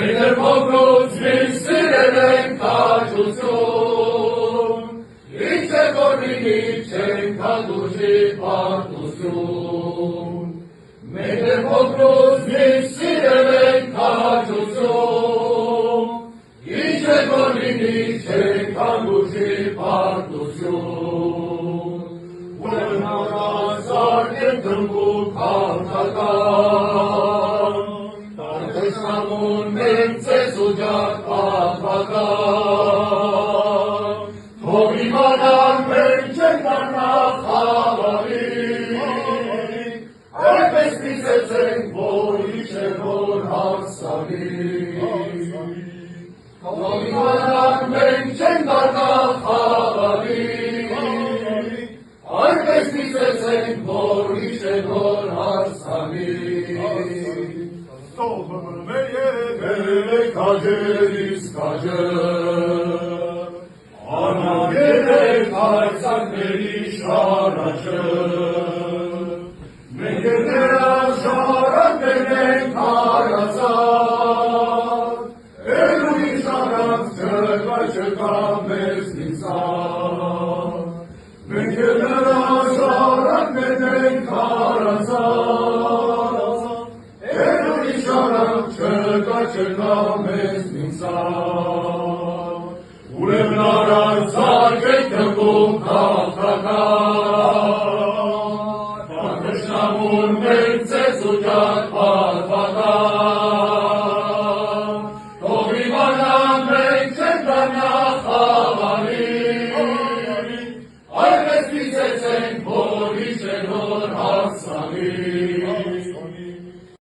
Մեր փոքրուց մենք սիրել ենք քաջություն, ինչ է որ լինի չենք հանդուրժի պարտություն։ Մեր փոքրուց մենք սիրել ենք քաջություն, ինչ է որ լինի չենք հանդուրժի պարտություն։ Ուրեմն առանց ենք դմբուկ հաղթական, Տեսնամուն մենք ձեզ ուջակ պատվական, թող իմանան մենք չենք դառնա խավարի, այդպես նիզեցենք, որ իջե որ հասանի։ Թող իմանան մենք չենք դառնա խավարի, այդպես նիզեցենք, որ իջե որ հասանի։ Melek kaceris kacer, ana melek aysak meriş aracır. Mekedera şaran melek karazar, Elui şaran çöka çöka meslisan. Mekedera şaran melek karazar, Չկա մեզ ինսան, ուրեմն առանց արգեք դմբում քաղաքական, Թշնամուն մենք ձեզ ուջակ